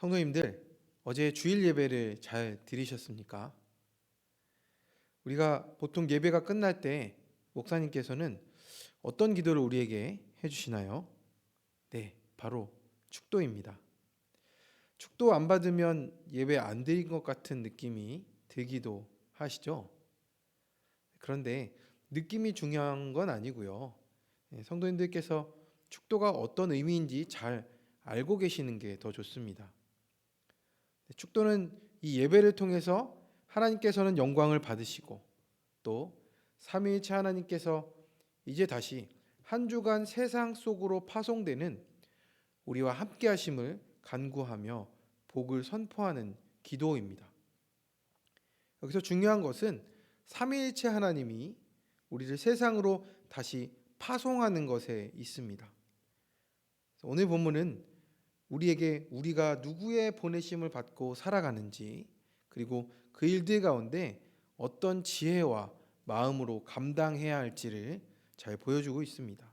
성도님들, 어제 주일 예배를 잘 들으셨습니까? 우리가 보통 예배가 끝날 때 목사님께서는 어떤 기도를 우리에게 해주시나요? 네, 바로 축도입니다. 축도 안 받으면 예배 안 드린 것 같은 느낌이 들기도 하시죠? 그런데 느낌이 중요한 건 아니고요. 성도님들께서 축도가 어떤 의미인지 잘 알고 계시는 게 더 좋습니다. 축도는 이 예배를 통해서 하나님께서는 영광을 받으시고 또 삼위일체 하나님께서 이제 다시 한 주간 세상 속으로 파송되는 우리와 함께 하심을 간구하며 복을 선포하는 기도입니다. 여기서 중요한 것은 삼위일체 하나님이 우리를 세상으로 다시 파송하는 것에 있습니다. 오늘 본문은 우리에게 우리가 누구의 보내심을 받고 살아가는지, 그리고 그 일들 가운데 어떤 지혜와 마음으로 감당해야 할지를 잘 보여주고 있습니다.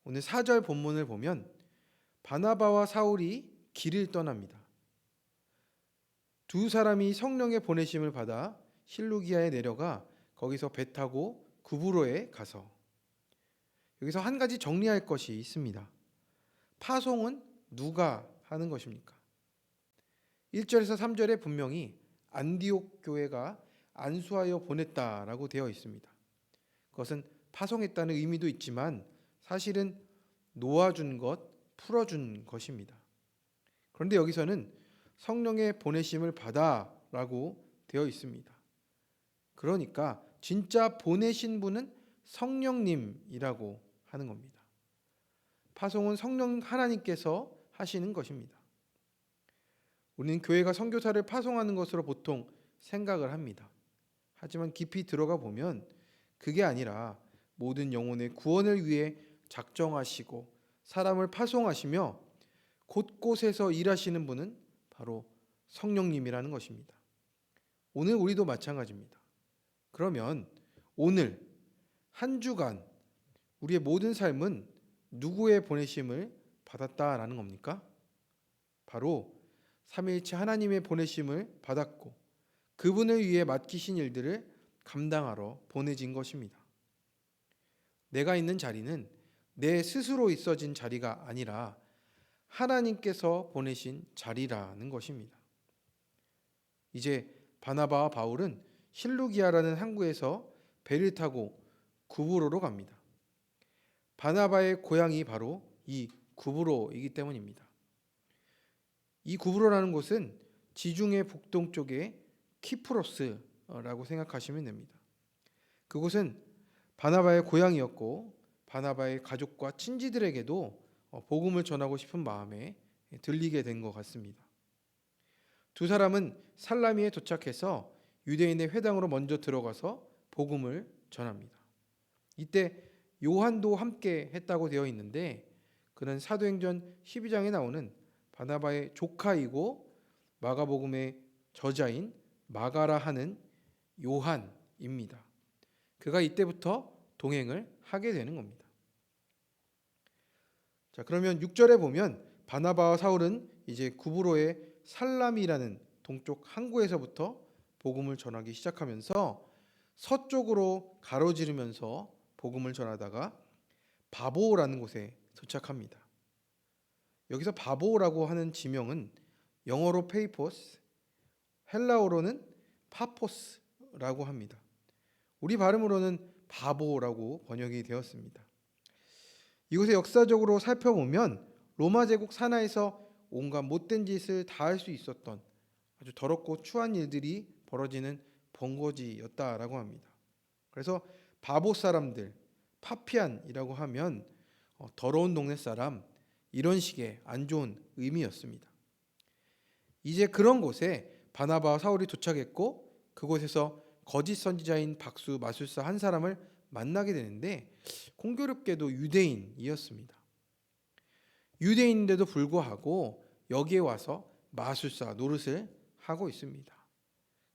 오늘 4절 본문을 보면 바나바와 사울이 길을 떠납니다. 두 사람이 성령의 보내심을 받아 실루기아에 내려가 거기서 배 타고 구브로에 가서, 여기서 한 가지 정리할 것이 있습니다. 파송은 누가 하는 것입니까? 1절에서 3절에 분명히 안디옥 교회가 안수하여 보냈다라고 되어 있습니다. 그것은 파송했다는 의미도 있지만 사실은 놓아준 것, 풀어준 것입니다. 그런데 여기서는 성령의 보내심을 받아라고 되어 있습니다. 그러니까 진짜 보내신 분은 성령님이라고 하는 겁니다. 파송은 성령 하나님께서 하시는 것입니다. 우리는 교회가 선교사를 파송하는 것으로 보통 생각을 합니다. 하지만 깊이 들어가 보면 그게 아니라 모든 영혼의 구원을 위해 작정하시고 사람을 파송하시며 곳곳에서 일하시는 분은 바로 성령님이라는 것입니다. 오늘 우리도 마찬가지입니다. 그러면 오늘 한 주간 우리의 모든 삶은 누구의 보내심을 받았다라는 겁니까? 바로 삼위일체 하나님의 보내심을 받았고 그분을 위해 맡기신 일들을 감당하러 보내진 것입니다. 내가 있는 자리는 내 스스로 있어진 자리가 아니라 하나님께서 보내신 자리라는 것입니다. 이제 바나바와 바울은 실루기아라는 항구에서 배를 타고 구브로로 갑니다. 바나바의 고향이 바로 이 구브로이기 때문입니다. 이 구브로라는 곳은 지중해 북동쪽의 키프로스라고 생각하시면 됩니다. 그곳은 바나바의 고향이었고 바나바의 가족과 친지들에게도 복음을 전하고 싶은 마음에 들리게 된 것 같습니다. 두 사람은 살라미에 도착해서 유대인의 회당으로 먼저 들어가서 복음을 전합니다. 이때 요한도 함께 했다고 되어 있는데 그는 사도행전 12장에 나오는 바나바의 조카이고 마가복음의 저자인 마가라 하는 요한입니다. 그가 이때부터 동행을 하게 되는 겁니다. 자, 그러면 6절에 보면 바나바와 사울은 이제 구브로의 살라미라는 동쪽 항구에서부터 복음을 전하기 시작하면서 서쪽으로 가로지르면서 복음을 전하다가 바보라는 곳에 도착합니다. 여기서 바보라고 하는 지명은 영어로 페이포스, 헬라어로는 파포스라고 합니다. 우리 발음으로는 바보라고 번역이 되었습니다. 이곳에 역사적으로 살펴보면 로마 제국 산하에서 온갖 못된 짓을 다 할 수 있었던 아주 더럽고 추한 일들이 벌어지는 본거지였다라고 합니다. 그래서 바보 사람들, 파피안이라고 하면 더러운 동네 사람, 이런 식의 안 좋은 의미였습니다. 이제 그런 곳에 바나바와 사울이 도착했고 그곳에서 거짓 선지자인 박수 마술사 한 사람을 만나게 되는데 공교롭게도 유대인이었습니다. 유대인인데도 불구하고 여기에 와서 마술사 노릇을 하고 있습니다.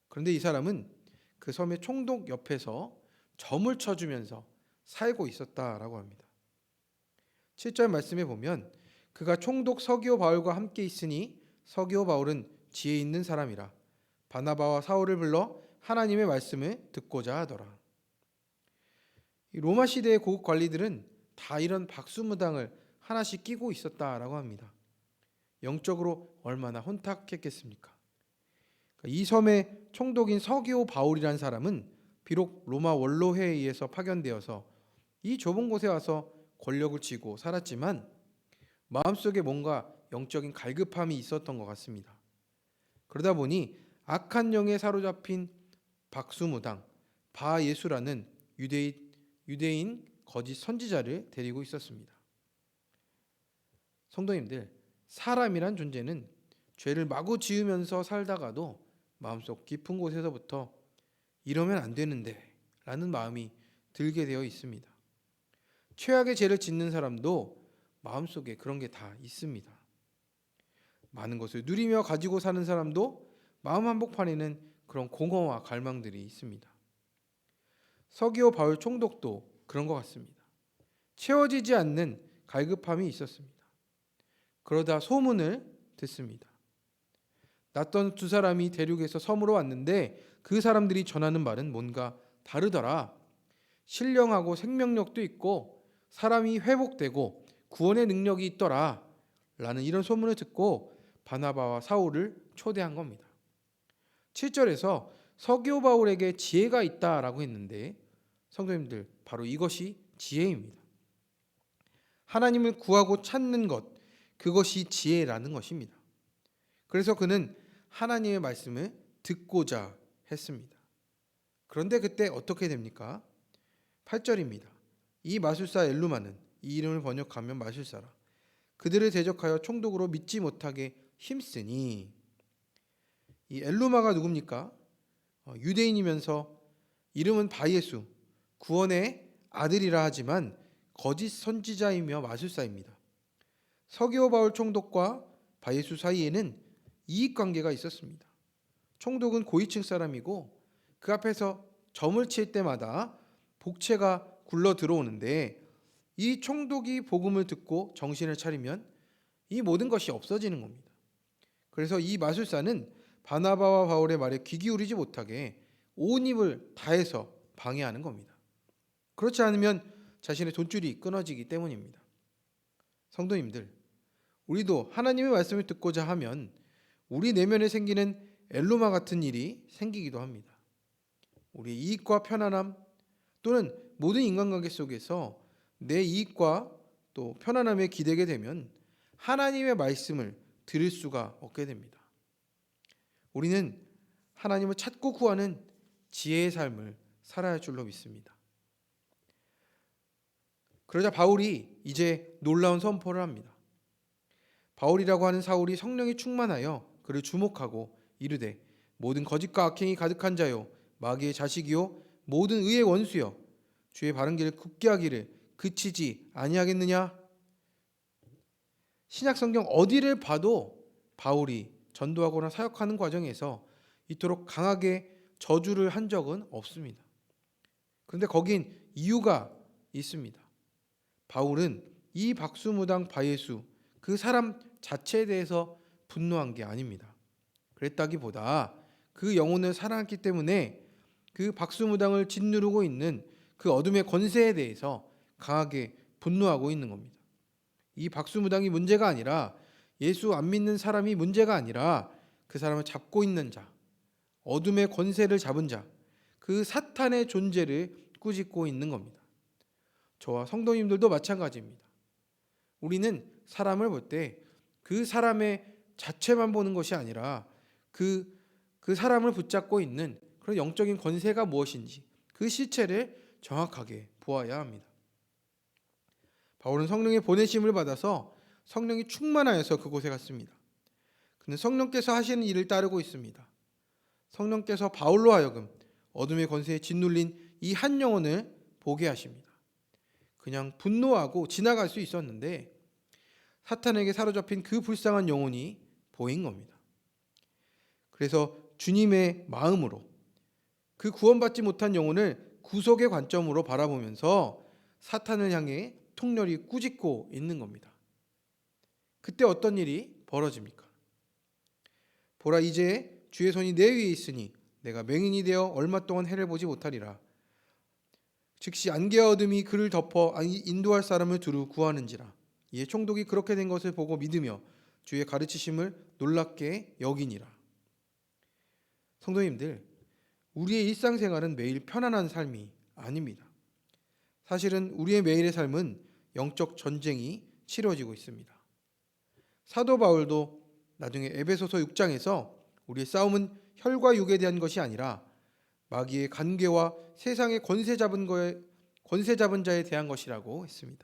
그런데 이 사람은 그 섬의 총독 옆에서 점을 쳐주면서 살고 있었다라고 합니다. 7절 말씀에 보면 그가 총독 서기오 바울과 함께 있으니 서기오 바울은 지혜 있는 사람이라 바나바와 사울을 불러 하나님의 말씀을 듣고자 하더라. 이 로마 시대의 고급 관리들은 다 이런 박수무당을 하나씩 끼고 있었다라고 합니다. 영적으로 얼마나 혼탁했겠습니까? 이 섬의 총독인 서기오 바울이라는 사람은 비록 로마 원로회에 의해서 파견되어서 이 좁은 곳에 와서 권력을 쥐고 살았지만 마음속에 뭔가 영적인 갈급함이 있었던 것 같습니다. 그러다 보니 악한 영에 사로잡힌 박수무당 바예수라는 유대인 거짓 선지자를 데리고 있었습니다. 성도님들, 사람이란 존재는 죄를 마구 지으면서 살다가도 마음속 깊은 곳에서부터 이러면 안 되는데 라는 마음이 들게 되어 있습니다. 최악의 죄를 짓는 사람도 마음속에 그런 게 다 있습니다. 많은 것을 누리며 가지고 사는 사람도 마음 한복판에는 그런 공허와 갈망들이 있습니다. 서기오 바울 총독도 그런 것 같습니다. 채워지지 않는 갈급함이 있었습니다. 그러다 소문을 듣습니다. 낯선 두 사람이 대륙에서 섬으로 왔는데 그 사람들이 전하는 말은 뭔가 다르더라. 신령하고 생명력도 있고 사람이 회복되고 구원의 능력이 있더라. 라는 이런 소문을 듣고 바나바와 사울을 초대한 겁니다. 7절에서 서기오 바울에게 지혜가 있다라고 했는데 성도님들, 바로 이것이 지혜입니다. 하나님을 구하고 찾는 것, 그것이 지혜라는 것입니다. 그래서 그는 하나님의 말씀을 듣고자 했습니다. 그런데 그때 어떻게 됩니까? 8절입니다. 이 마술사 엘루마는, 이 이름을 번역하면 마술사라, 그들을 대적하여 총독으로 믿지 못하게 힘쓰니. 이 엘루마가 누굽니까? 유대인이면서 이름은 바예수, 구원의 아들이라 하지만 거짓 선지자이며 마술사입니다. 서기오 바울 총독과 바예수 사이에는 이익관계가 있었습니다. 총독은 고위층 사람이고 그 앞에서 점을 칠 때마다 복채가 굴러 들어오는데 이 총독이 복음을 듣고 정신을 차리면 이 모든 것이 없어지는 겁니다. 그래서 이 마술사는 바나바와 바울의 말에 귀 기울이지 못하게 온 힘을 다해서 방해하는 겁니다. 그렇지 않으면 자신의 돈줄이 끊어지기 때문입니다. 성도님들, 우리도 하나님의 말씀을 듣고자 하면 우리 내면에 생기는 엘루마 같은 일이 생기기도 합니다. 우리의 이익과 편안함 또는 모든 인간관계 속에서 내 이익과 또 편안함에 기대게 되면 하나님의 말씀을 들을 수가 없게 됩니다. 우리는 하나님을 찾고 구하는 지혜의 삶을 살아야 할 줄로 믿습니다. 그러자 바울이 이제 놀라운 선포를 합니다. 바울이라고 하는 사울이 성령이 충만하여 그를 주목하고 이르되 모든 거짓과 악행이 가득한 자요 마귀의 자식이요 모든 의의 원수여 주의 바른 길을 굽게 하기를 그치지 아니하겠느냐. 신약 성경 어디를 봐도 바울이 전도하거나 사역하는 과정에서 이토록 강하게 저주를 한 적은 없습니다. 그런데 거긴 이유가 있습니다. 바울은 이 박수무당 바예수 그 사람 자체에 대해서 분노한 게 아닙니다. 그랬다기보다 그 영혼을 사랑했기 때문에 그 박수무당을 짓누르고 있는 그 어둠의 권세에 대해서 강하게 분노하고 있는 겁니다. 이 박수무당이 문제가 아니라 예수 안 믿는 사람이 문제가 아니라 그 사람을 잡고 있는 자, 어둠의 권세를 잡은 자, 그 사탄의 존재를 꾸짖고 있는 겁니다. 저와 성도님들도 마찬가지입니다. 우리는 사람을 볼 때 그 사람의 자체만 보는 것이 아니라 그 사람을 붙잡고 있는 그런 영적인 권세가 무엇인지 그 실체를 정확하게 보아야 합니다. 바울은 성령의 보내심을 받아서 성령이 충만하여서 그곳에 갔습니다. 그는 성령께서 하시는 일을 따르고 있습니다. 성령께서 바울로 하여금 어둠의 권세에 짓눌린 이 한 영혼을 보게 하십니다. 그냥 분노하고 지나갈 수 있었는데 사탄에게 사로잡힌 그 불쌍한 영혼이 보인 겁니다. 그래서 주님의 마음으로 그 구원받지 못한 영혼을 구속의 관점으로 바라보면서 사탄을 향해 통렬히 꾸짖고 있는 겁니다. 그때 어떤 일이 벌어집니까? 보라, 이제 주의 손이 내 위에 있으니 내가 맹인이 되어 얼마 동안 해를 보지 못하리라. 즉시 안개와 어둠이 그를 덮어 인도할 사람을 두루 구하는지라. 이에 총독이 그렇게 된 것을 보고 믿으며 주의 가르치심을 놀랍게 여기니라. 성도님들, 우리의 일상생활은 매일 편안한 삶이 아닙니다. 사실은 우리의 매일의 삶은 영적 전쟁이 치러지고 있습니다. 사도 바울도 나중에 에베소서 6장에서 우리의 싸움은 혈과 육에 대한 것이 아니라 마귀의 간계와 세상의 권세 잡은 자에 대한 것이라고 했습니다.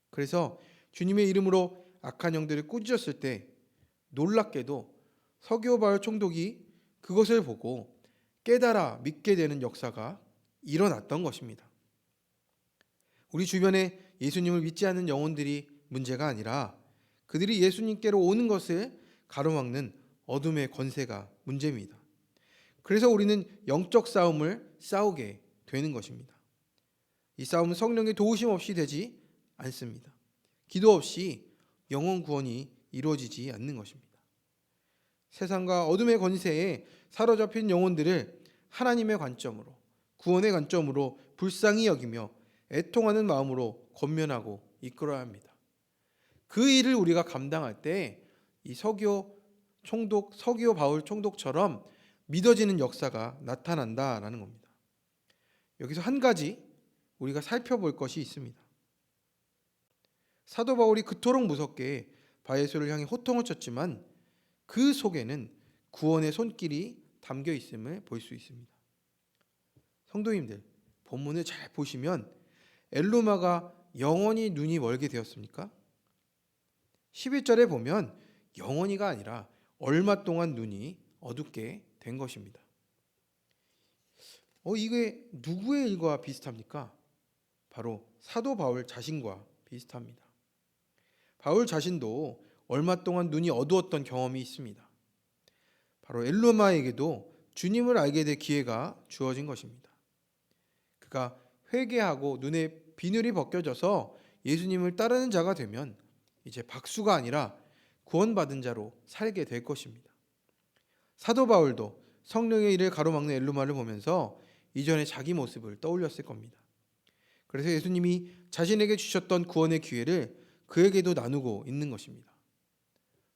그래서 주님의 이름으로 악한 영들을 꾸짖었을 때 놀랍게도 서기오 바울 총독이 그것을 보고 깨달아 믿게 되는 역사가 일어났던 것입니다. 우리 주변에 예수님을 믿지 않는 영혼들이 문제가 아니라 그들이 예수님께로 오는 것을 가로막는 어둠의 권세가 문제입니다. 그래서 우리는 영적 싸움을 싸우게 되는 것입니다. 이 싸움은 성령의 도우심 없이 되지 않습니다. 기도 없이 영혼 구원이 이루어지지 않는 것입니다. 세상과 어둠의 권세에 사로잡힌 영혼들을 하나님의 관점으로, 구원의 관점으로 불쌍히 여기며 애통하는 마음으로 권면하고 이끌어야 합니다. 그 일을 우리가 감당할 때 이 서기오 바울 총독처럼 믿어지는 역사가 나타난다라는 겁니다. 여기서 한 가지 우리가 살펴볼 것이 있습니다. 사도 바울이 그토록 무섭게 바에소를 향해 호통을 쳤지만 그 속에는 구원의 손길이 담겨 있음을 볼 수 있습니다. 성도님들, 본문을 잘 보시면 엘루마가 영원히 눈이 멀게 되었습니까? 11절에 보면 영원히가 아니라 얼마 동안 눈이 어둡게 된 것입니다. 이게 누구의 일과 비슷합니까? 바로 사도 바울 자신과 비슷합니다. 바울 자신도 얼마 동안 눈이 어두웠던 경험이 있습니다. 바로 엘루마에게도 주님을 알게 될 기회가 주어진 것입니다. 그가 회개하고 눈에 비늘이 벗겨져서 예수님을 따르는 자가 되면 이제 박수가 아니라 구원받은 자로 살게 될 것입니다. 사도 바울도 성령의 일을 가로막는 엘루마를 보면서 이전의 자기 모습을 떠올렸을 겁니다. 그래서 예수님이 자신에게 주셨던 구원의 기회를 그에게도 나누고 있는 것입니다.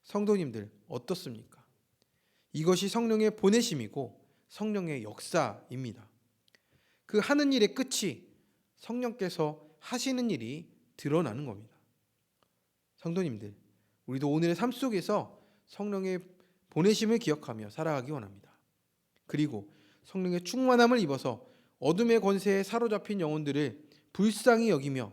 성도님들, 어떻습니까? 이것이 성령의 보내심이고 성령의 역사입니다. 그 하는 일의 끝이 성령께서 하시는 일이 드러나는 겁니다. 성도님들, 우리도 오늘의 삶 속에서 성령의 보내심을 기억하며 살아가기 원합니다. 그리고 성령의 충만함을 입어서 어둠의 권세에 사로잡힌 영혼들을 불쌍히 여기며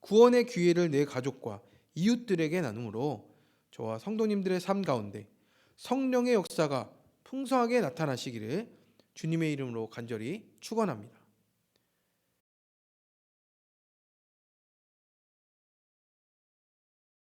구원의 기회를 내 가족과 이웃들에게 나눔으로 저와 성도님들의 삶 가운데 성령의 역사가 풍성하게 나타나시기를 주님의 이름으로 간절히 축원합니다.